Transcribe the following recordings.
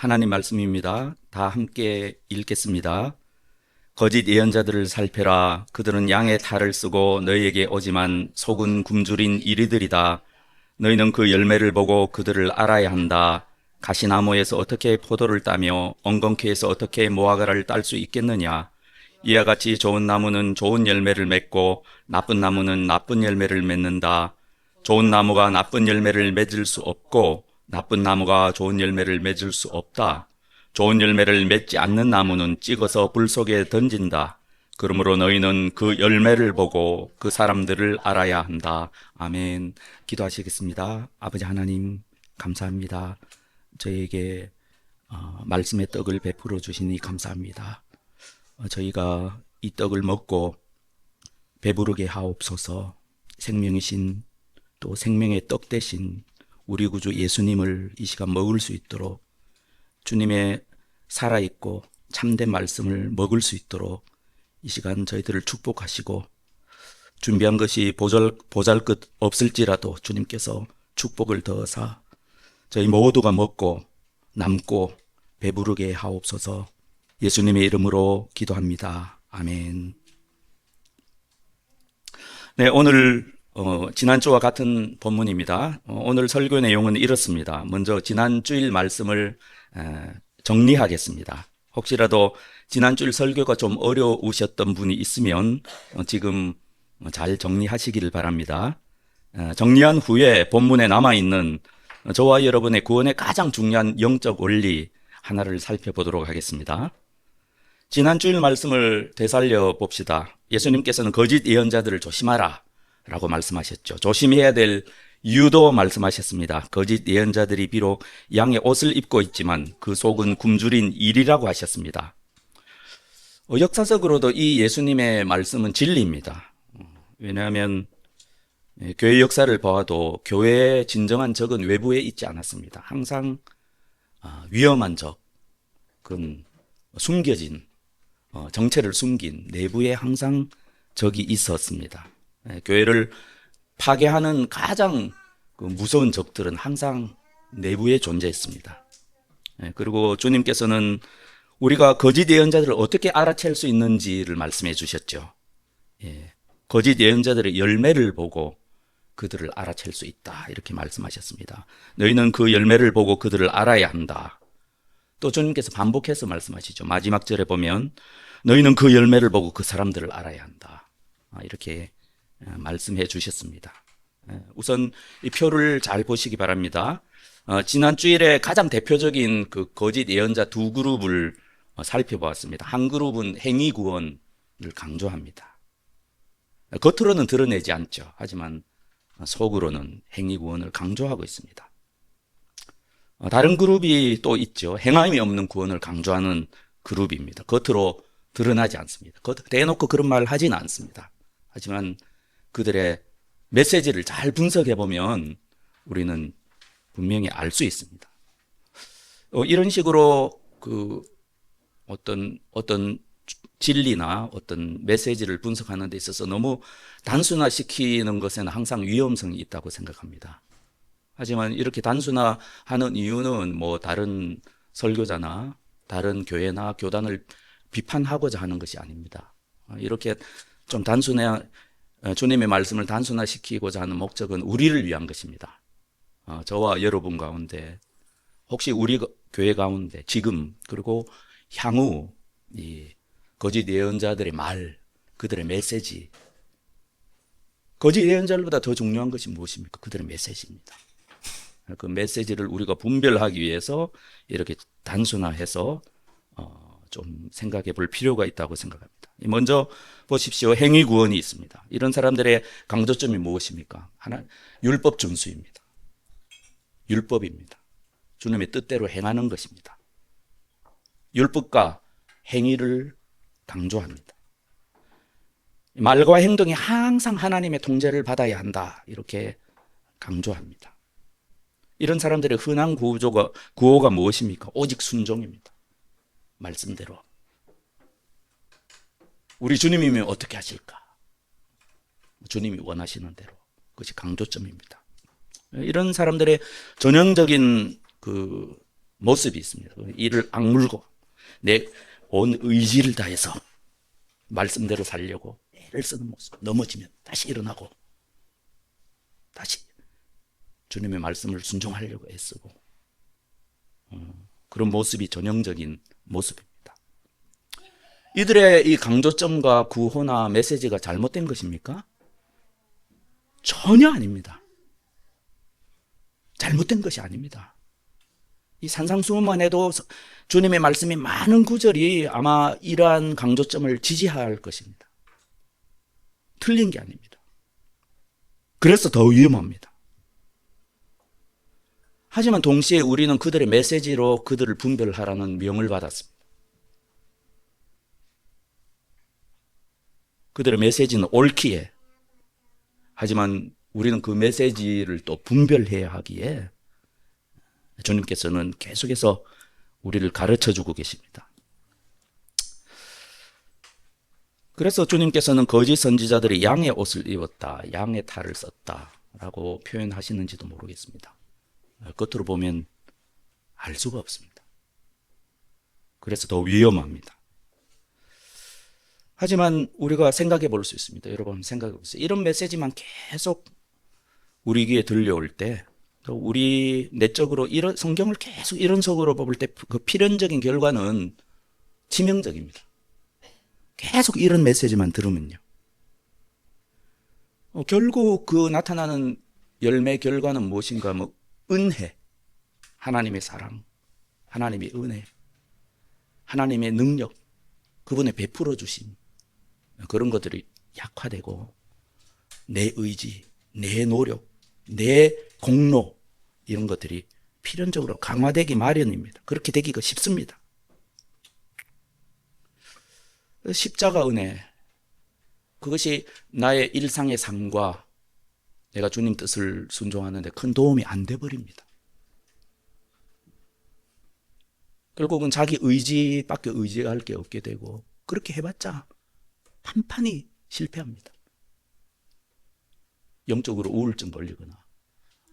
하나님 말씀입니다. 다 함께 읽겠습니다. 거짓 예언자들을 살펴라. 그들은 양의 탈을 쓰고 너희에게 오지만 속은 굶주린 이리들이다. 너희는 그 열매를 보고 그들을 알아야 한다. 가시나무에서 어떻게 포도를 따며 엉겅퀴에서 어떻게 무화과를 딸 수 있겠느냐. 이와 같이 좋은 나무는 좋은 열매를 맺고 나쁜 나무는 나쁜 열매를 맺는다. 좋은 나무가 나쁜 열매를 맺을 수 없고 나쁜 나무가 좋은 열매를 맺을 수 없다. 좋은 열매를 맺지 않는 나무는 찍어서 불 속에 던진다. 그러므로 너희는 그 열매를 보고 그 사람들을 알아야 한다. 아멘. 기도하시겠습니다. 아버지 하나님 감사합니다. 저에게 말씀의 떡을 베풀어 주시니 감사합니다. 저희가 이 떡을 먹고 배부르게 하옵소서. 생명이신 또 생명의 떡 대신 우리 구주 예수님을 이 시간 먹을 수 있도록 주님의 살아있고 참된 말씀을 먹을 수 있도록 이 시간 저희들을 축복하시고 준비한 것이 보잘것 없을지라도 주님께서 축복을 더하사 저희 모두가 먹고 남고 배부르게 하옵소서. 예수님의 이름으로 기도합니다. 아멘. 네, 오늘 지난주와 같은 본문입니다. 오늘 설교 내용은 이렇습니다. 먼저 지난주일 말씀을 정리하겠습니다. 혹시라도 지난주일 설교가 좀 어려우셨던 분이 있으면 지금 잘 정리하시기를 바랍니다. 정리한 후에 본문에 남아있는 저와 여러분의 구원의 가장 중요한 영적 원리 하나를 살펴보도록 하겠습니다. 지난주일 말씀을 되살려 봅시다. 예수님께서는 거짓 예언자들을 조심하라 라고 말씀하셨죠. 조심해야 될 이유도 말씀하셨습니다. 거짓 예언자들이 비록 양의 옷을 입고 있지만 그 속은 굶주린 일이라고 하셨습니다. 역사적으로도 이 예수님의 말씀은 진리입니다. 왜냐하면 교회 역사를 보아도 교회의 진정한 적은 외부에 있지 않았습니다. 항상 위험한 적, 그건 숨겨진 정체를 숨긴 내부에 항상 적이 있었습니다. 교회를 파괴하는 가장 무서운 적들은 항상 내부에 존재했습니다. 그리고 주님께서는 우리가 거짓 예언자들을 어떻게 알아챌 수 있는지를 말씀해 주셨죠. 거짓 예언자들의 열매를 보고 그들을 알아챌 수 있다 이렇게 말씀하셨습니다. 너희는 그 열매를 보고 그들을 알아야 한다. 또 주님께서 반복해서 말씀하시죠. 마지막 절에 보면 너희는 그 열매를 보고 그 사람들을 알아야 한다. 이렇게 말씀해 주셨습니다. 우선 이 표를 잘 보시기 바랍니다. 지난 주일에 가장 대표적인 그 거짓 예언자 두 그룹을 살펴보았습니다. 한 그룹은 행위 구원을 강조합니다. 겉으로는 드러내지 않죠. 하지만 속으로는 행위 구원을 강조하고 있습니다. 다른 그룹이 또 있죠. 행함이 없는 구원을 강조하는 그룹입니다. 겉으로 드러나지 않습니다. 대놓고 그런 말을 하지는 않습니다. 하지만 그들의 메시지를 잘 분석해 보면 우리는 분명히 알 수 있습니다. 이런 식으로 어떤 진리나 어떤 메시지를 분석하는 데 있어서 너무 단순화시키는 것에는 항상 위험성이 있다고 생각합니다. 하지만 이렇게 단순화하는 이유는 다른 설교자나 다른 교회나 교단을 비판하고자 하는 것이 아닙니다. 이렇게 좀 주님의 말씀을 단순화시키고자 하는 목적은 우리를 위한 것입니다. 저와 여러분 가운데 혹시 우리 교회 가운데 지금 그리고 향후 이 거짓 예언자들의 말, 그들의 메시지, 거짓 예언자들보다 더 중요한 것이 무엇입니까? 그들의 메시지입니다. 그 메시지를 우리가 분별하기 위해서 이렇게 단순화해서 좀 생각해 볼 필요가 있다고 생각합니다. 먼저 보십시오. 행위 구원이 있습니다. 이런 사람들의 강조점이 무엇입니까? 하나, 율법 준수입니다. 율법입니다. 주님의 뜻대로 행하는 것입니다. 율법과 행위를 강조합니다. 말과 행동이 항상 하나님의 통제를 받아야 한다. 이렇게 강조합니다. 이런 사람들의 흔한 구호가 무엇입니까? 오직 순종입니다. 말씀대로. 우리 주님이면 어떻게 하실까? 주님이 원하시는 대로. 그것이 강조점입니다. 이런 사람들의 전형적인 모습이 있습니다. 이를 악물고 내 온 의지를 다해서 말씀대로 살려고 애를 쓰는 모습. 넘어지면 다시 일어나고 다시 주님의 말씀을 순종하려고 애쓰고 그런 모습이 전형적인 모습입니다. 이들의 이 강조점과 구호나 메시지가 잘못된 것입니까? 전혀 아닙니다. 잘못된 것이 아닙니다. 이 산상수훈만 해도 주님의 말씀이 많은 구절이 아마 이러한 강조점을 지지할 것입니다. 틀린 게 아닙니다. 그래서 더 위험합니다. 하지만 동시에 우리는 그들의 메시지로 그들을 분별하라는 명을 받았습니다. 그들의 메시지는 옳기에, 하지만 우리는 그 메시지를 또 분별해야 하기에 주님께서는 계속해서 우리를 가르쳐주고 계십니다. 그래서 주님께서는 거짓 선지자들이 양의 옷을 입었다, 양의 탈을 썼다 라고 표현하시는지도 모르겠습니다. 겉으로 보면 알 수가 없습니다. 그래서 더 위험합니다. 하지만 우리가 생각해 볼 수 있습니다. 여러분 생각해 보세요. 이런 메시지만 계속 우리 귀에 들려올 때, 우리 내적으로 이런 성경을 계속 이런 속으로 볼 때 그 필연적인 결과는 치명적입니다. 계속 이런 메시지만 들으면요. 결국 그 나타나는 열매 결과는 무엇인가? 은혜, 하나님의 사랑, 하나님의 은혜, 하나님의 능력, 그분의 베풀어 주심, 그런 것들이 약화되고 내 의지, 내 노력, 내 공로, 이런 것들이 필연적으로 강화되기 마련입니다. 그렇게 되기가 쉽습니다. 십자가 은혜, 그것이 나의 일상의 삶과 내가 주님 뜻을 순종하는데 큰 도움이 안 돼버립니다. 결국은 자기 의지밖에 의지할 게 없게 되고, 그렇게 해봤자 판판히 실패합니다. 영적으로 우울증 걸리거나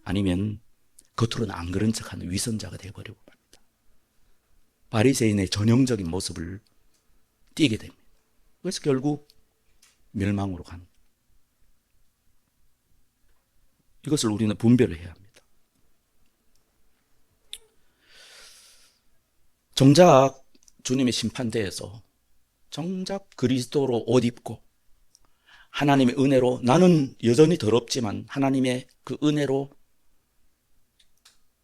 아니면 겉으로는 안 그런 척하는 위선자가 되어버리고 맙니다. 바리새인의 전형적인 모습을 띠게 됩니다. 그래서 결국 멸망으로 가는, 이것을 우리는 분별을 해야 합니다. 정작 주님의 심판대에서 정작 그리스도로 옷 입고 하나님의 은혜로, 나는 여전히 더럽지만 하나님의 그 은혜로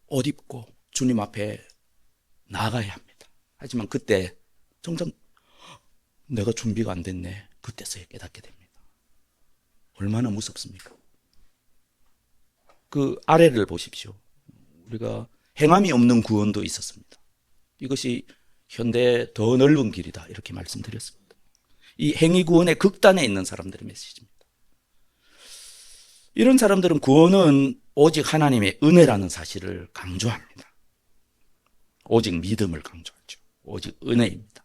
옷 입고 주님 앞에 나아가야 합니다. 하지만 그때 정작 내가 준비가 안 됐네, 그때서야 깨닫게 됩니다. 얼마나 무섭습니까? 그 아래를 보십시오. 우리가 행함이 없는 구원도 있었습니다. 이것이 현대의 더 넓은 길이다, 이렇게 말씀드렸습니다. 이 행위 구원의 극단에 있는 사람들의 메시지입니다. 이런 사람들은 구원은 오직 하나님의 은혜라는 사실을 강조합니다. 오직 믿음을 강조하죠. 오직 은혜입니다.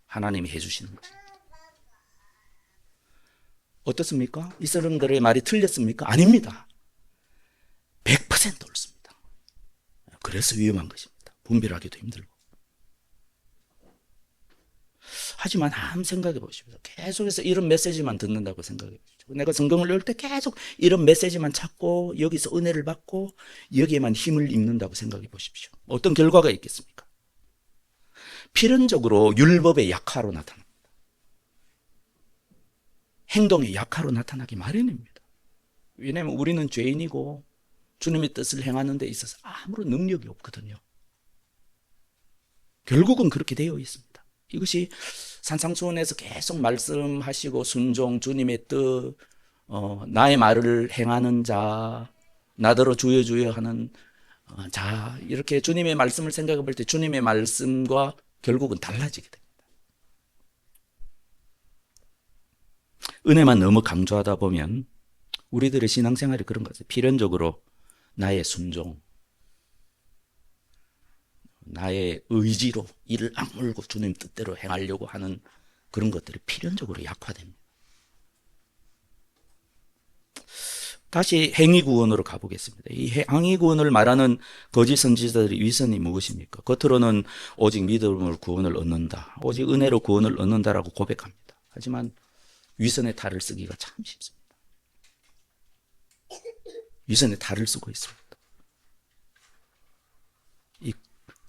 하나님이 해주시는 것입니다. 어떻습니까? 이 사람들의 말이 틀렸습니까? 아닙니다. 100% 옳습니다. 그래서 위험한 것입니다. 분별하기도 힘들고. 하지만 한번 생각해 보십시오. 계속해서 이런 메시지만 듣는다고 생각해 보십시오. 내가 성경을 읽을 때 계속 이런 메시지만 찾고 여기서 은혜를 받고 여기에만 힘을 입는다고 생각해 보십시오. 어떤 결과가 있겠습니까? 필연적으로 율법의 약화로 나타납니다. 행동의 약화로 나타나기 마련입니다. 왜냐하면 우리는 죄인이고 주님의 뜻을 행하는 데 있어서 아무런 능력이 없거든요. 결국은 그렇게 되어 있습니다. 이것이 산상수훈에서 계속 말씀하시고 순종, 주님의 뜻, 나의 말을 행하는 자, 나더러 주여 주여 하는 자, 이렇게 주님의 말씀을 생각해 볼 때 주님의 말씀과 결국은 달라지게 됩니다. 은혜만 너무 강조하다 보면 우리들의 신앙생활이 그런 거죠. 필연적으로 나의 순종, 나의 의지로 이를 악물고 주님 뜻대로 행하려고 하는 그런 것들이 필연적으로 약화됩니다. 다시 행위 구원으로 가보겠습니다. 이 행위 구원을 말하는 거짓 선지자들의 위선이 무엇입니까? 겉으로는 오직 믿음으로 구원을 얻는다, 오직 은혜로 구원을 얻는다라고 고백합니다. 하지만 위선의 탈을 쓰기가 참 쉽습니다. 위선의 탈을 쓰고 있습니다. 이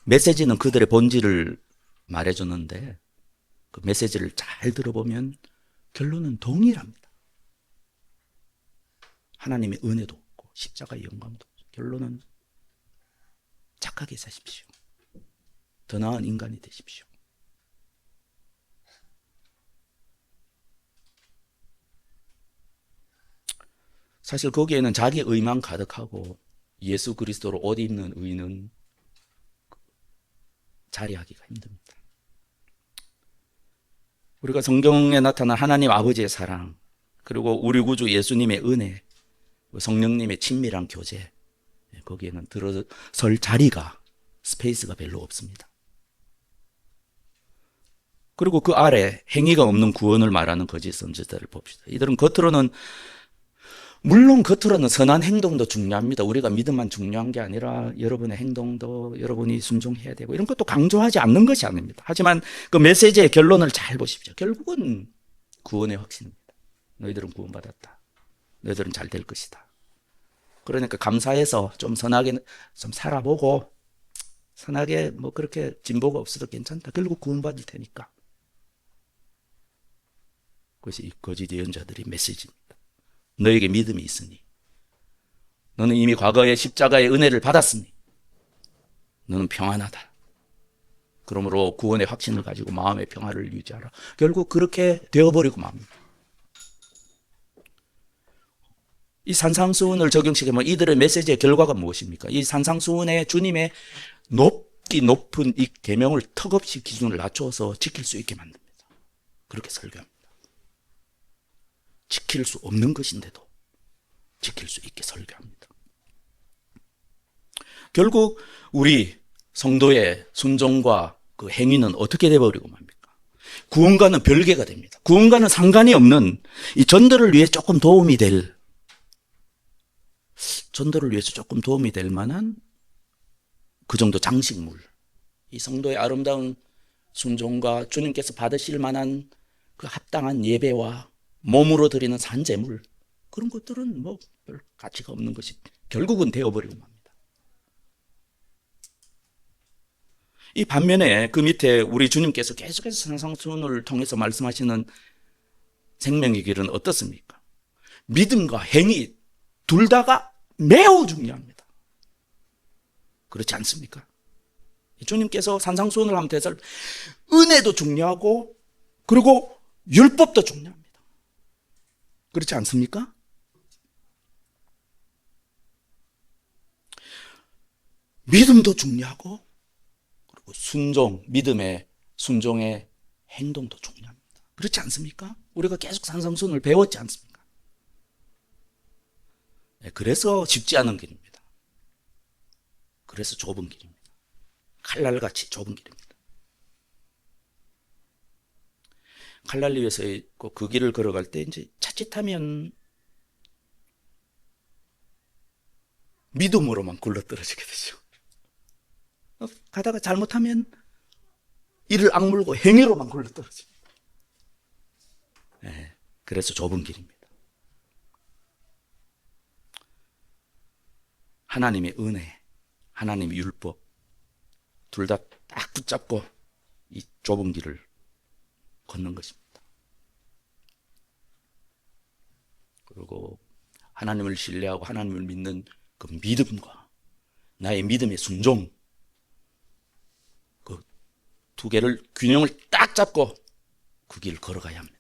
메시지는 그들의 본질을 말해줬는데 그 메시지를 잘 들어보면 결론은 동일합니다. 하나님의 은혜도 없고 십자가의 영광도 없고 결론은 착하게 사십시오. 더 나은 인간이 되십시오. 사실 거기에는 자기 의만 가득하고 예수 그리스도로 옷 입는 의는 자리하기가 힘듭니다. 우리가 성경에 나타난 하나님 아버지의 사랑, 그리고 우리 구주 예수님의 은혜, 성령님의 친밀한 교제, 거기에는 들어설 자리가, 스페이스가 별로 없습니다. 그리고 그 아래 행위가 없는 구원을 말하는 거짓 선지자들을 봅시다. 이들은 겉으로는, 물론 겉으로는 선한 행동도 중요합니다. 우리가 믿음만 중요한 게 아니라 여러분의 행동도 여러분이 순종해야 되고 이런 것도 강조하지 않는 것이 아닙니다. 하지만 그 메시지의 결론을 잘 보십시오. 결국은 구원의 확신입니다. 너희들은 구원받았다. 너희들은 잘 될 것이다. 그러니까 감사해서 좀 선하게 좀 살아보고 선하게 뭐 그렇게 진보가 없어도 괜찮다. 결국 구원받을 테니까. 그것이 이 거짓 예언자들의 메시지입니다. 너에게 믿음이 있으니 너는 이미 과거에 십자가의 은혜를 받았으니 너는 평안하다. 그러므로 구원의 확신을 가지고 마음의 평화를 유지하라. 결국 그렇게 되어버리고 맙니다. 이 산상수훈을 적용시키면 이들의 메시지의 결과가 무엇입니까? 이 산상수훈의 주님의 높은 이 계명을 턱없이 기준을 낮춰서 지킬 수 있게 만듭니다. 그렇게 설교합니다. 지킬 수 없는 것인데도 지킬 수 있게 설교합니다. 결국 우리 성도의 순종과 그 행위는 어떻게 되어버리고 맙니까? 구원과는 별개가 됩니다. 구원과는 상관이 없는 이 전도를 위해 조금 도움이 될, 전도를 위해서 조금 도움이 될 만한 그 정도 장식물, 이 성도의 아름다운 순종과 주님께서 받으실 만한 그 합당한 예배와 몸으로 드리는 산제물, 그런 것들은 뭐 별 가치가 없는 것이 결국은 되어버리고 맙니다. 이 반면에 그 밑에 우리 주님께서 계속해서 산상수훈을 통해서 말씀하시는 생명의 길은 어떻습니까? 믿음과 행위 둘 다가 매우 중요합니다. 그렇지 않습니까? 주님께서 산상수훈을 하면 대설 은혜도 중요하고 그리고 율법도 중요합니다. 그렇지 않습니까? 믿음도 중요하고 그리고 순종, 믿음의 순종의 행동도 중요합니다. 그렇지 않습니까? 우리가 계속 산상수훈을 배웠지 않습니까? 그래서 쉽지 않은 길입니다. 그래서 좁은 길입니다. 칼날같이 좁은 길입니다. 칼날 위에서 있고 그 길을 걸어갈 때 이제 자칫하면 믿음으로만 굴러떨어지게 되죠. 가다가 잘못하면 이를 악물고 행위로만 굴러떨어집니다. 네, 그래서 좁은 길입니다. 하나님의 은혜, 하나님의 율법 둘 다 딱 붙잡고 이 좁은 길을 걷는 것입니다. 그리고 하나님을 신뢰하고 하나님을 믿는 그 믿음과 나의 믿음의 순종, 그 두 개를 균형을 딱 잡고 그 길을 걸어가야 합니다.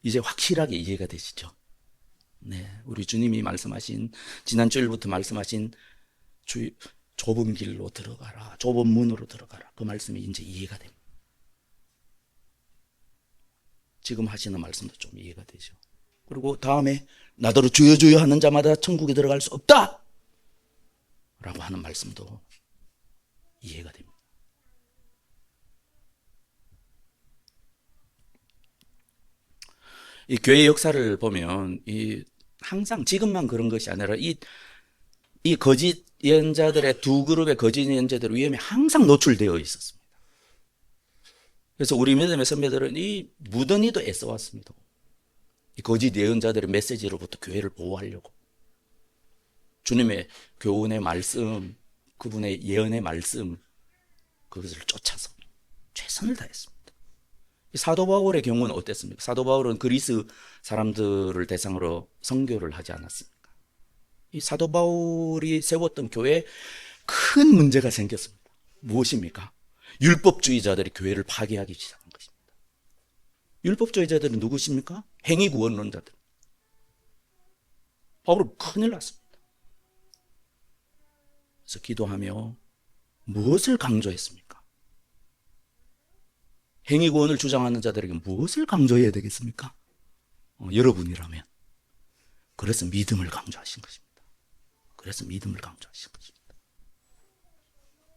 이제 확실하게 이해가 되시죠? 네, 우리 주님이 말씀하신, 지난 주일부터 말씀하신 좁은 길로 들어가라, 좁은 문으로 들어가라, 그 말씀이 이제 이해가 됩니다. 지금 하시는 말씀도 좀 이해가 되죠. 그리고 다음에 나더러 주여 주여 하는 자마다 천국에 들어갈 수 없다 라고 하는 말씀도 이해가 됩니다. 이 교회 역사를 보면 항상 지금만 그런 것이 아니라 이 거짓 예언자들의 두 그룹의 거짓 예언자들의 위험에 항상 노출되어 있었습니다. 그래서 우리 믿음의 선배들은 이 무던히도 애써왔습니다. 이 거짓 예언자들의 메시지로부터 교회를 보호하려고. 주님의 교훈의 말씀, 그분의 예언의 말씀, 그것을 쫓아서 최선을 다했습니다. 사도 바울의 경우는 어땠습니까? 사도 바울은 그리스 사람들을 대상으로 선교를 하지 않았습니까? 이 사도 바울이 세웠던 교회에 큰 문제가 생겼습니다. 무엇입니까? 율법주의자들이 교회를 파괴하기 시작한 것입니다. 율법주의자들은 누구십니까? 행위구원론자들. 바울은 큰일 났습니다. 그래서 기도하며 무엇을 강조했습니까? 행위구원을 주장하는 자들에게 무엇을 강조해야 되겠습니까? 여러분이라면. 그래서 믿음을 강조하신 것입니다. 그래서 믿음을 강조하신 것입니다.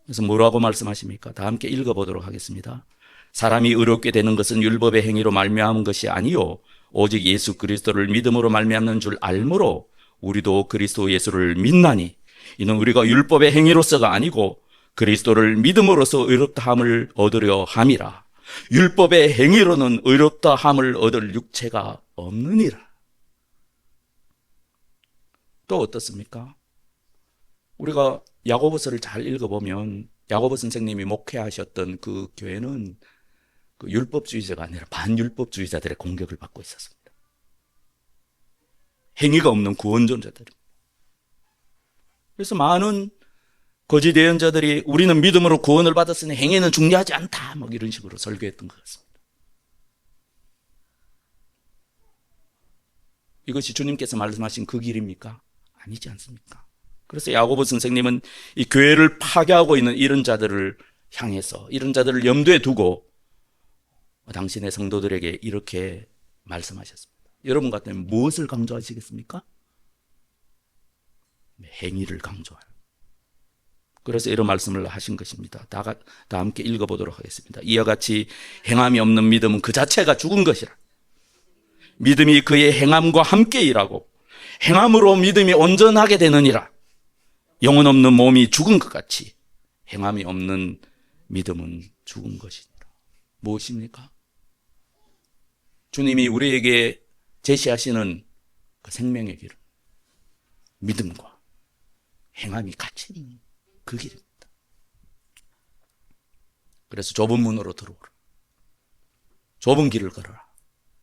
그래서 뭐라고 말씀하십니까? 다 함께 읽어보도록 하겠습니다. 사람이 의롭게 되는 것은 율법의 행위로 말미암은 것이 아니요 오직 예수 그리스도를 믿음으로 말미암는 줄 알므로 우리도 그리스도 예수를 믿나니 이는 우리가 율법의 행위로서가 아니고 그리스도를 믿음으로써 의롭다 함을 얻으려 함이라. 율법의 행위로는 의롭다 함을 얻을 육체가 없느니라. 또 어떻습니까? 우리가 야고보서를 잘 읽어보면 야고보 선생님이 목회하셨던 그 교회는 그 율법주의자가 아니라 반율법주의자들의 공격을 받고 있었습니다. 행위가 없는 구원존자들입니다. 그래서 많은 거짓 예언자들이 우리는 믿음으로 구원을 받았으니 행위는 중요하지 않다, 뭐 이런 식으로 설교했던 것 같습니다. 이것이 주님께서 말씀하신 그 길입니까? 아니지 않습니까? 그래서 야고보 선생님은 이 교회를 파괴하고 있는 이런 자들을 향해서, 이런 자들을 염두에 두고 당신의 성도들에게 이렇게 말씀하셨습니다. 여러분 같으면 무엇을 강조하시겠습니까? 행위를 강조할. 그래서 이런 말씀을 하신 것입니다. 다 함께 읽어보도록 하겠습니다. 이와 같이 행함이 없는 믿음은 그 자체가 죽은 것이라. 믿음이 그의 행함과 함께 일하고 행함으로 믿음이 온전하게 되느니라. 영혼 없는 몸이 죽은 것 같이 행함이 없는 믿음은 죽은 것이니라. 무엇입니까? 주님이 우리에게 제시하시는 그 생명의 길은 믿음과 행함이 같이 있는 그 길입니다. 그래서 좁은 문으로 들어오라. 좁은 길을 걸어라.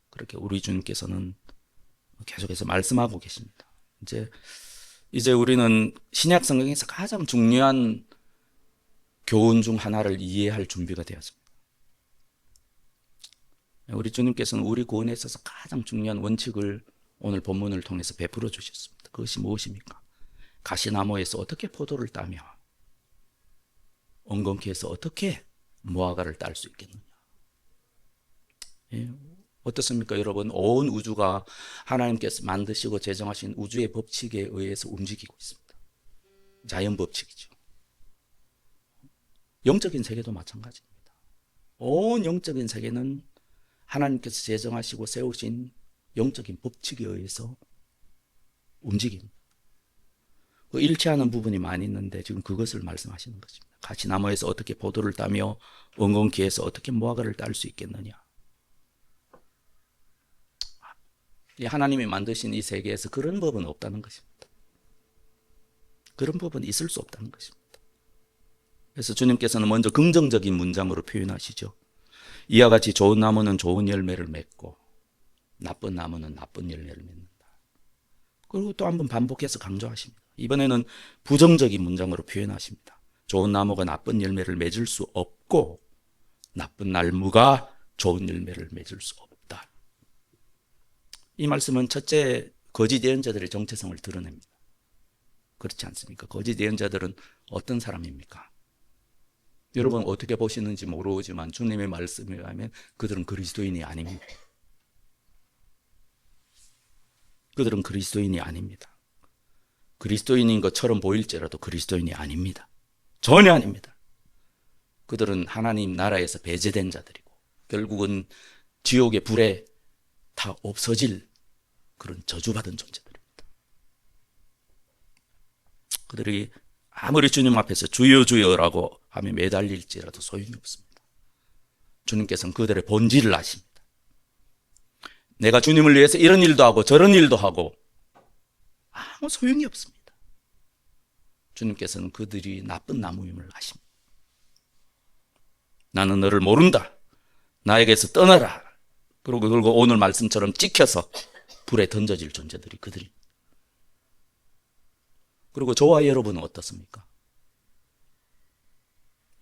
그렇게 우리 주님께서는 계속해서 말씀하고 계십니다. 이제 우리는 신약 성경에서 가장 중요한 교훈 중 하나를 이해할 준비가 되었습니다. 우리 주님께서는 우리 구원에 있어서 가장 중요한 원칙을 오늘 본문을 통해서 베풀어 주셨습니다. 그것이 무엇입니까? 가시나무에서 어떻게 포도를 따며 엉겅퀴에서 어떻게 무화과를 딸 수 있겠느냐. 예, 어떻습니까 여러분? 온 우주가 하나님께서 만드시고 제정하신 우주의 법칙에 의해서 움직이고 있습니다. 자연 법칙이죠. 영적인 세계도 마찬가지입니다. 온 영적인 세계는 하나님께서 제정하시고 세우신 영적인 법칙에 의해서 움직입니다. 그 일치하는 부분이 많이 있는데 지금 그것을 말씀하시는 것입니다. 가시나무에서 어떻게 포도를 따며 엉겅퀴에서 어떻게 무화과를 딸 수 있겠느냐. 하나님이 만드신 이 세계에서 그런 법은 없다는 것입니다. 그런 법은 있을 수 없다는 것입니다. 그래서 주님께서는 먼저 긍정적인 문장으로 표현하시죠. 이와 같이 좋은 나무는 좋은 열매를 맺고 나쁜 나무는 나쁜 열매를 맺는다. 그리고 또 한번 반복해서 강조하십니다. 이번에는 부정적인 문장으로 표현하십니다. 좋은 나무가 나쁜 열매를 맺을 수 없고 나쁜 나무가 좋은 열매를 맺을 수 없다. 이 말씀은 첫째, 거짓 예언자들의 정체성을 드러냅니다. 그렇지 않습니까? 거짓 예언자들은 어떤 사람입니까? 여러분 어떻게 보시는지 모르지만 주님의 말씀에 의하면 그들은 그리스도인이 아닙니다. 그들은 그리스도인이 아닙니다. 그리스도인인 것처럼 보일지라도 그리스도인이 아닙니다. 전혀 아닙니다. 그들은 하나님 나라에서 배제된 자들이고 결국은 지옥의 불에 다 없어질 그런 저주받은 존재들입니다. 그들이 아무리 주님 앞에서 주여 주여라고 하며 매달릴지라도 소용이 없습니다. 주님께서는 그들의 본질을 아십니다. 내가 주님을 위해서 이런 일도 하고 저런 일도 하고 아무 소용이 없습니다. 주님께서는 그들이 나쁜 나무임을 아십니다. 나는 너를 모른다. 나에게서 떠나라. 그리고 오늘 말씀처럼 찍혀서 불에 던져질 존재들이 그들입니다. 그리고 저와 여러분은 어떻습니까?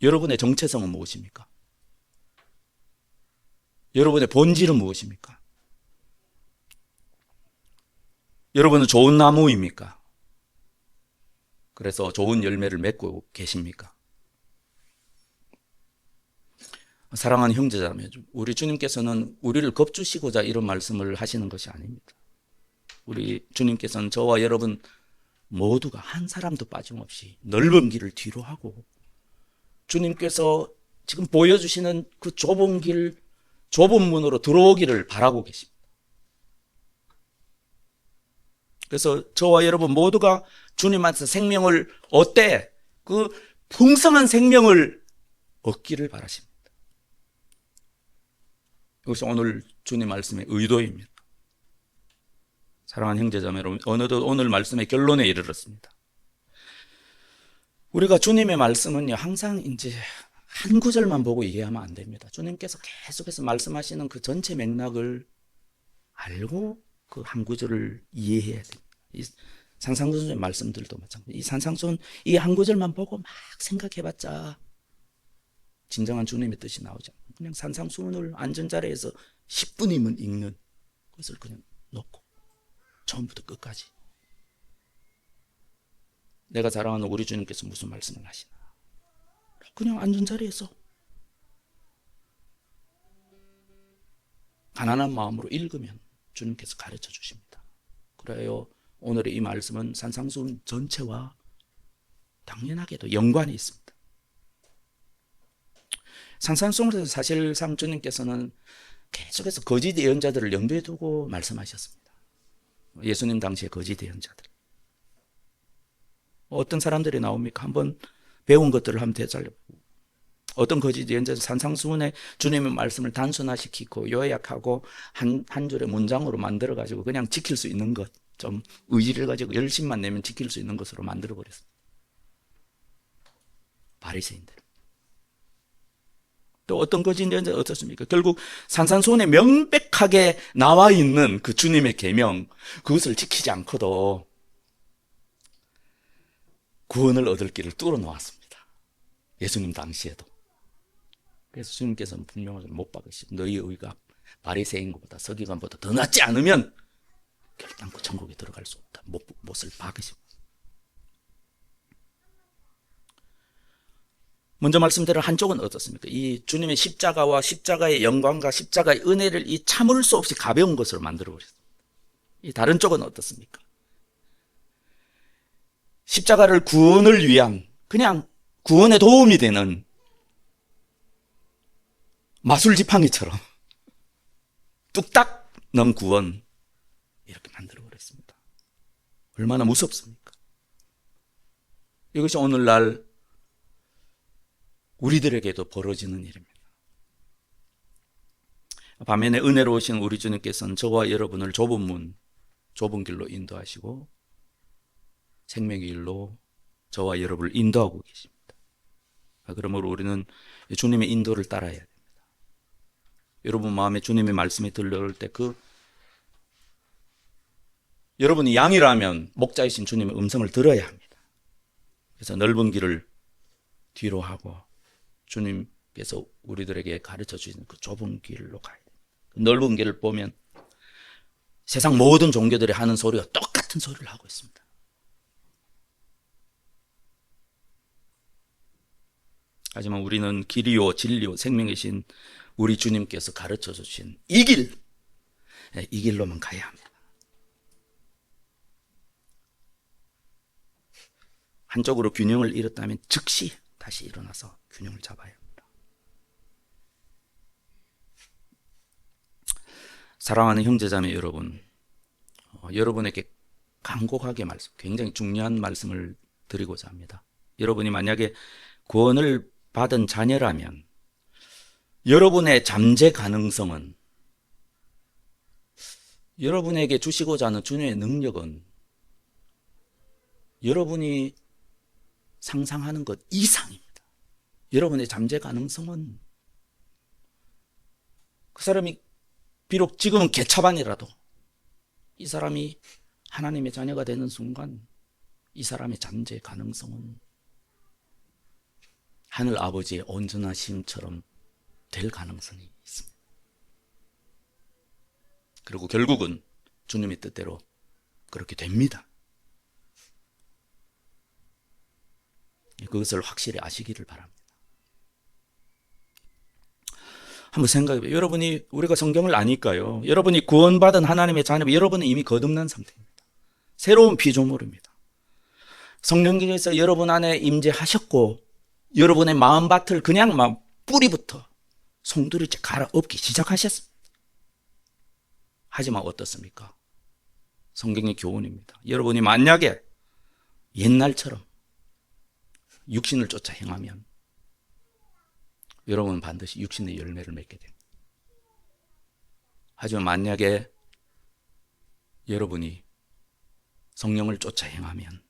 여러분의 정체성은 무엇입니까? 여러분의 본질은 무엇입니까? 여러분은 좋은 나무입니까? 그래서 좋은 열매를 맺고 계십니까? 사랑하는 형제자매, 우리 주님께서는 우리를 겁주시고자 이런 말씀을 하시는 것이 아닙니다. 우리 주님께서는 저와 여러분 모두가 한 사람도 빠짐없이 넓은 길을 뒤로 하고 주님께서 지금 보여주시는 그 좁은 길, 좁은 문으로 들어오기를 바라고 계십니다. 그래서 저와 여러분 모두가 주님한테 생명을 얻되 그 풍성한 생명을 얻기를 바라십니다. 이것이 오늘 주님 말씀의 의도입니다. 사랑하는 형제자매 여러분, 어느덧 오늘 말씀의 결론에 이르렀습니다. 우리가 주님의 말씀은요, 항상 이제 한 구절만 보고 이해하면 안 됩니다. 주님께서 계속해서 말씀하시는 그 전체 맥락을 알고 그 한 구절을 이해해야 됩니다. 이 산상수훈의 말씀들도 마찬가지. 이 산상수훈 이 한 구절만 보고 막 생각해봤자 진정한 주님의 뜻이 나오지 않아요. 그냥 산상수훈을 앉은 자리에서 10분이면 읽는 것을 그냥 놓고 처음부터 끝까지 내가 사랑하는 우리 주님께서 무슨 말씀을 하시나 그냥 앉은 자리에서 가난한 마음으로 읽으면 주님께서 가르쳐 주십니다. 그래요, 오늘의 이 말씀은 산상수훈 전체와 당연하게도 연관이 있습니다. 산상수훈에서 사실상 주님께서는 계속해서 거짓 예언자들을 염두에 두고 말씀하셨습니다. 예수님 당시에 거짓 예언자들. 어떤 사람들이 나옵니까? 한번 배운 것들을 한번 되살려보고 어떤 거짓 예언자들 산상수훈에 주님의 말씀을 단순화시키고 요약하고 한 줄의 문장으로 만들어가지고 그냥 지킬 수 있는 것, 좀 의지를 가지고 열심만 내면 지킬 수 있는 것으로 만들어버렸습니다. 바리새인들. 또 어떤 거짓 예언자 어떻습니까? 결국 산상수훈에 명백하게 나와 있는 그 주님의 계명, 그것을 지키지 않고도 구원을 얻을 길을 뚫어 놓았습니다. 예수님 당시에도. 그래서 주님께서는 분명하게 못 박으시고 너희 의가 바리새인보다 서기관보다 더 낫지 않으면 결단코 천국에 들어갈 수 없다. 못을 박으십니다. 먼저 말씀드린 한쪽은 어떻습니까? 이 주님의 십자가와 십자가의 영광과 십자가의 은혜를 이 참을 수 없이 가벼운 것으로 만들어 버렸습니다. 이 다른 쪽은 어떻습니까? 십자가를 구원을 위한 그냥 구원에 도움이 되는 마술 지팡이처럼 뚝딱 넣은 구원 이렇게 만들어 버렸습니다. 얼마나 무섭습니까? 이것이 오늘날 우리들에게도 벌어지는 일입니다. 반면에 은혜로우신 우리 주님께서는 저와 여러분을 좁은 문, 좁은 길로 인도하시고 생명의 길로 저와 여러분을 인도하고 계십니다. 그러므로 우리는 주님의 인도를 따라야 됩니다. 여러분 마음에 주님의 말씀이 들려올 때 여러분이 양이라면 목자이신 주님의 음성을 들어야 합니다. 그래서 넓은 길을 뒤로 하고 주님께서 우리들에게 가르쳐 주시는 그 좁은 길로 가야 됩니다. 그 넓은 길을 보면 세상 모든 종교들이 하는 소리와 똑같은 소리를 하고 있습니다. 하지만 우리는 길이요 진리요 생명이신 우리 주님께서 가르쳐 주신 이 길로만 가야 합니다. 한쪽으로 균형을 잃었다면 즉시 다시 일어나서 균형을 잡아야 합니다. 사랑하는 형제자매 여러분, 여러분에게 간곡하게 굉장히 중요한 말씀을 드리고자 합니다. 여러분이 만약에 구원을 받은 자녀라면 여러분의 잠재 가능성은, 여러분에게 주시고자 하는 주님의 능력은 여러분이 상상하는 것 이상입니다. 여러분의 잠재 가능성은 그 사람이 비록 지금은 개차반이라도 이 사람이 하나님의 자녀가 되는 순간 이 사람의 잠재 가능성은 하늘 아버지의 온전하심처럼 될 가능성이 있습니다. 그리고 결국은 주님의 뜻대로 그렇게 됩니다. 그것을 확실히 아시기를 바랍니다. 한번 생각해봐요. 여러분이, 우리가 성경을 아니까요. 여러분이 구원받은 하나님의 자녀, 여러분은 이미 거듭난 상태입니다. 새로운 피조물입니다. 성령께서 여러분 안에 임재하셨고 여러분의 마음밭을 그냥 막 뿌리부터 송두리째 갈아엎기 시작하셨습니다. 하지만 어떻습니까? 성경의 교훈입니다. 여러분이 만약에 옛날처럼 육신을 쫓아 행하면 여러분은 반드시 육신의 열매를 맺게 됩니다. 하지만 만약에 여러분이 성령을 쫓아 행하면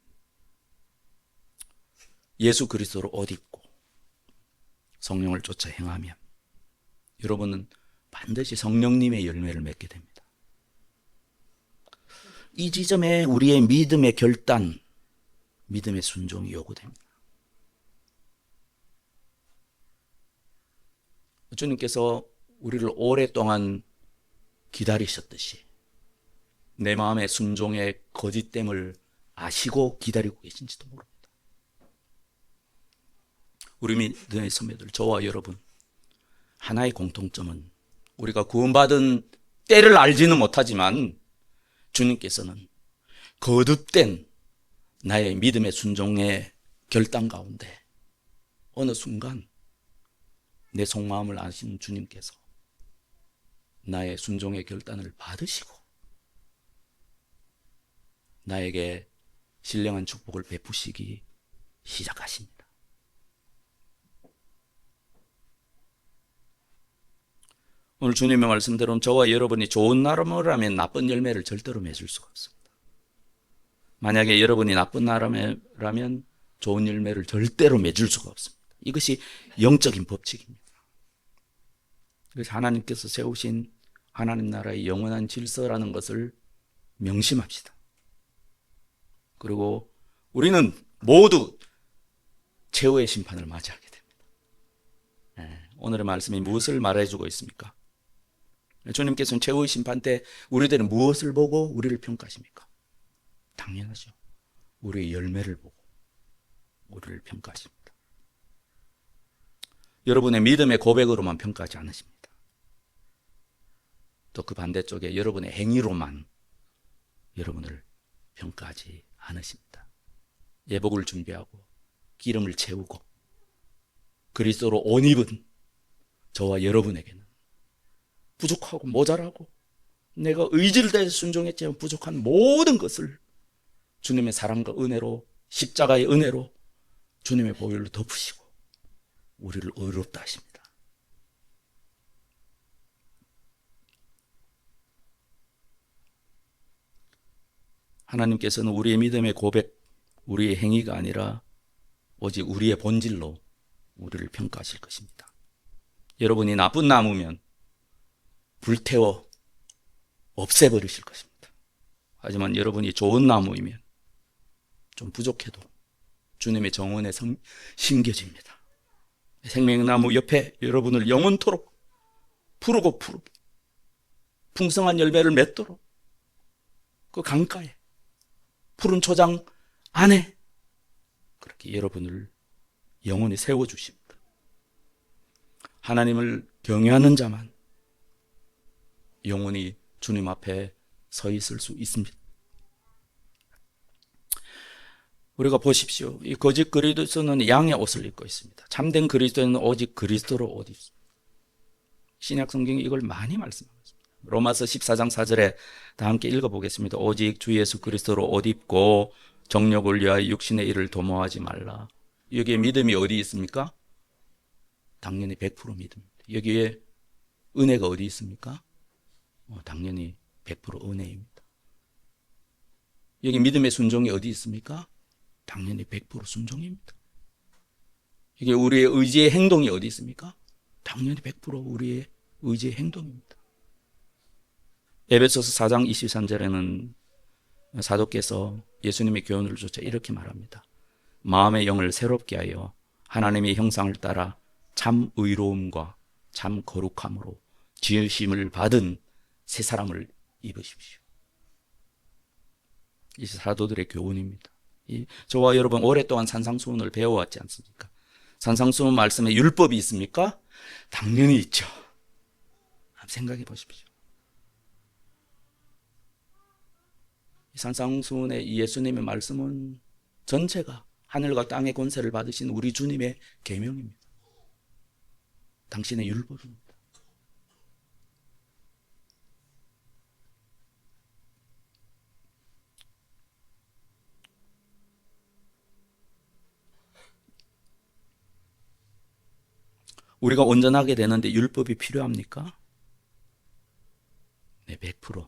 예수 그리스도로 옷 입고 성령을 쫓아 행하면 여러분은 반드시 성령님의 열매를 맺게 됩니다. 이 지점에 우리의 믿음의 결단, 믿음의 순종이 요구됩니다. 주님께서 우리를 오랫동안 기다리셨듯이 내 마음의 순종의 거짓됨을 아시고 기다리고 계신지도 모릅니다. 우리 믿음의 선배들, 저와 여러분, 하나의 공통점은 우리가 구원받은 때를 알지는 못하지만 주님께서는 거듭된 나의 믿음의 순종의 결단 가운데 어느 순간 내 속마음을 아시는 주님께서 나의 순종의 결단을 받으시고 나에게 신령한 축복을 베푸시기 시작하십니다. 오늘 주님의 말씀대로는 저와 여러분이 좋은 나무라면 나쁜 열매를 절대로 맺을 수가 없습니다. 만약에 여러분이 나쁜 나무라면 좋은 열매를 절대로 맺을 수가 없습니다. 이것이 영적인 법칙입니다. 그래서 하나님께서 세우신 하나님 나라의 영원한 질서라는 것을 명심합시다. 그리고 우리는 모두 최후의 심판을 맞이하게 됩니다. 오늘의 말씀이 무엇을 말해주고 있습니까? 주님께서는 최후의 심판 때 우리들은 무엇을 보고 우리를 평가하십니까? 당연하죠. 우리의 열매를 보고 우리를 평가하십니다. 여러분의 믿음의 고백으로만 평가하지 않으십니다. 또 그 반대쪽에 여러분의 행위로만 여러분을 평가하지 않으십니다. 예복을 준비하고 기름을 채우고 그리스도로 옷 입은 저와 여러분에게는 부족하고 모자라고 내가 의지를 다해서 순종했지만 부족한 모든 것을 주님의 사랑과 은혜로, 십자가의 은혜로 주님의 보혈로 덮으시고 우리를 의롭다 하십니다. 하나님께서는 우리의 믿음의 고백, 우리의 행위가 아니라 오직 우리의 본질로 우리를 평가하실 것입니다. 여러분이 나쁜 나무면 불태워 없애버리실 것입니다. 하지만 여러분이 좋은 나무이면 좀 부족해도 주님의 정원에 심겨집니다. 생명나무 옆에 여러분을 영원토록 푸르고 풍성한 열매를 맺도록 그 강가에 푸른 초장 안에 그렇게 여러분을 영원히 세워주십니다. 하나님을 경외하는 자만 영원히 주님 앞에 서 있을 수 있습니다. 우리가 보십시오. 이 거짓 그리스도는 양의 옷을 입고 있습니다. 참된 그리스도는 오직 그리스도로 옷 입습니다. 신약 성경이 이걸 많이 말씀하고 있습니다. 로마서 14장 4절에 다 함께 읽어보겠습니다. 오직 주 예수 그리스도로 옷 입고 정욕을 위하여 육신의 일을 도모하지 말라. 여기에 믿음이 어디 있습니까? 당연히 100% 믿음입니다. 여기에 은혜가 어디 있습니까? 당연히 100% 은혜입니다. 여기 믿음의 순종이 어디 있습니까? 당연히 100% 순종입니다. 이게 우리의 의지의 행동이 어디 있습니까? 당연히 100% 우리의 의지의 행동입니다. 에베소서 4장 23절에는 사도께서 예수님의 교훈을 조차 이렇게 말합니다. 마음의 영을 새롭게 하여 하나님의 형상을 따라 참 의로움과 참 거룩함으로 지으심을 받은 새 사람을 입으십시오. 이 사도들의 교훈입니다. 저와 여러분 오랫동안 산상수훈을 배워왔지 않습니까? 산상수훈 말씀에 율법이 있습니까? 당연히 있죠. 한번 생각해 보십시오. 이 산상수훈의 예수님의 말씀은 전체가 하늘과 땅의 권세를 받으신 우리 주님의 계명입니다. 당신의 율법입니다. 우리가 온전하게 되는데 율법이 필요합니까? 네, 100%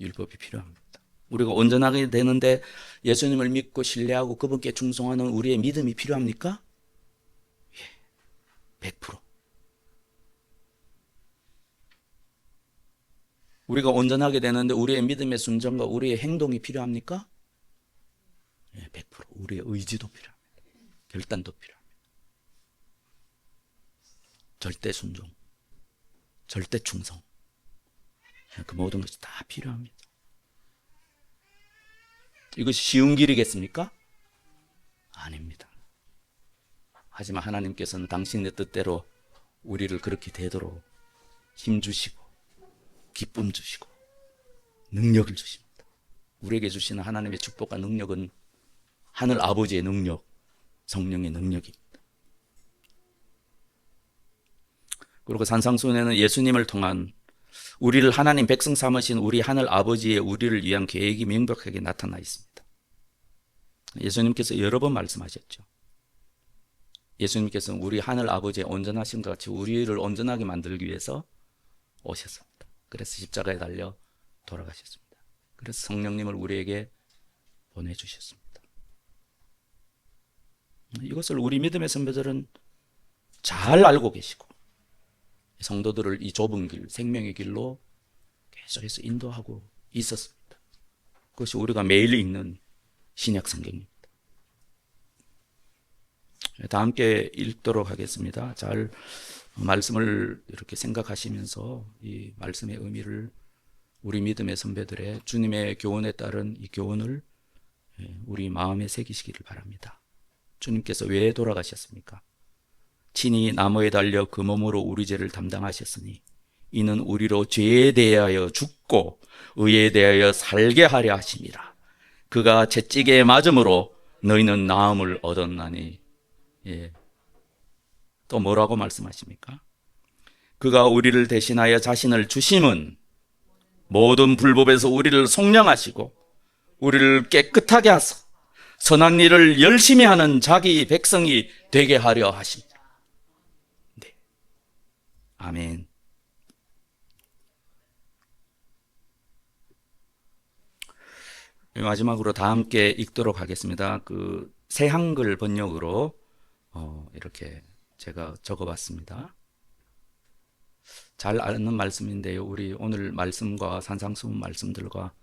율법이 필요합니다. 우리가 온전하게 되는데 예수님을 믿고 신뢰하고 그분께 충성하는 우리의 믿음이 필요합니까? 예, 100%. 우리가 온전하게 되는데 우리의 믿음의 순종과 우리의 행동이 필요합니까? 예, 100%. 우리의 의지도 필요합니다. 결단도 필요합니다. 절대 순종, 절대 충성, 그 모든 것이 다 필요합니다. 이것이 쉬운 길이겠습니까? 아닙니다. 하지만 하나님께서는 당신의 뜻대로 우리를 그렇게 되도록 힘 주시고 기쁨 주시고 능력을 주십니다. 우리에게 주시는 하나님의 축복과 능력은 하늘 아버지의 능력, 성령의 능력입니다. 그리고 산상수훈에는 예수님을 통한 우리를 하나님 백성 삼으신 우리 하늘 아버지의 우리를 위한 계획이 명백하게 나타나 있습니다. 예수님께서 여러 번 말씀하셨죠. 예수님께서는 우리 하늘 아버지의 온전하심과 같이 우리를 온전하게 만들기 위해서 오셨습니다. 그래서 십자가에 달려 돌아가셨습니다. 그래서 성령님을 우리에게 보내주셨습니다. 이것을 우리 믿음의 선배들은 잘 알고 계시고 성도들을 이 좁은 길, 생명의 길로 계속해서 인도하고 있었습니다. 그것이 우리가 매일 읽는 신약 성경입니다. 다 함께 읽도록 하겠습니다. 잘 말씀을 이렇게 생각하시면서 이 말씀의 의미를 우리 믿음의 선배들의 주님의 교훈에 따른 이 교훈을 우리 마음에 새기시기를 바랍니다. 주님께서 왜 돌아가셨습니까? 친히 나무에 달려 그 몸으로 우리 죄를 담당하셨으니 이는 우리로 죄에 대하여 죽고 의에 대하여 살게 하려 하심이라. 그가 채찍에 맞음으로 너희는 나음을 얻었나니. 예. 또 뭐라고 말씀하십니까? 그가 우리를 대신하여 자신을 주심은 모든 불법에서 우리를 속량하시고 우리를 깨끗하게 하사 선한 일을 열심히 하는 자기 백성이 되게 하려 하십니다. 네. 아멘. 마지막으로 다 함께 읽도록 하겠습니다. 그 새 한글 번역으로 이렇게 제가 적어봤습니다. 잘 아는 말씀인데요. 우리 오늘 말씀과 산상수훈 말씀들과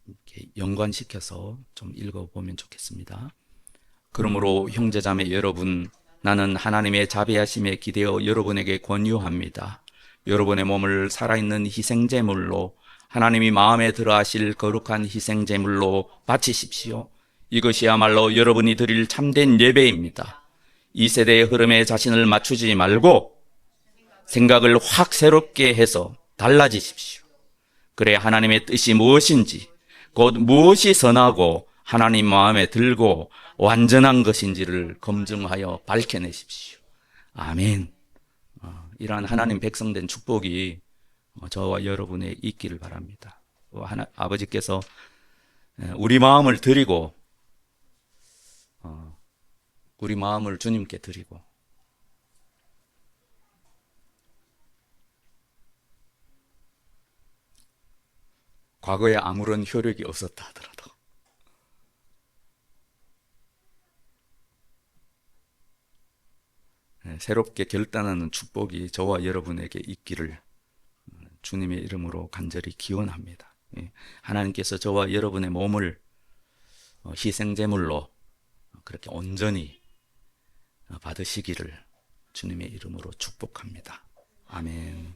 이렇게 연관시켜서 좀 읽어보면 좋겠습니다. 그러므로 형제자매 여러분, 나는 하나님의 자비하심에 기대어 여러분에게 권유합니다. 여러분의 몸을 살아있는 희생제물로 하나님이 마음에 들어하실 거룩한 희생제물로 바치십시오. 이것이야말로 여러분이 드릴 참된 예배입니다. 이 세대의 흐름에 자신을 맞추지 말고 생각을 확 새롭게 해서 달라지십시오. 그래 하나님의 뜻이 무엇인지, 곧 무엇이 선하고 하나님 마음에 들고 완전한 것인지를 검증하여 밝혀내십시오. 아멘. 이러한 하나님 백성된 축복이 저와 여러분에 있기를 바랍니다. 아버지께서 우리 마음을 드리고 우리 마음을 주님께 드리고 과거에 아무런 효력이 없었다 하더라도 새롭게 결단하는 축복이 저와 여러분에게 있기를 주님의 이름으로 간절히 기원합니다. 하나님께서 저와 여러분의 몸을 희생제물로 그렇게 온전히 받으시기를 주님의 이름으로 축복합니다. 아멘.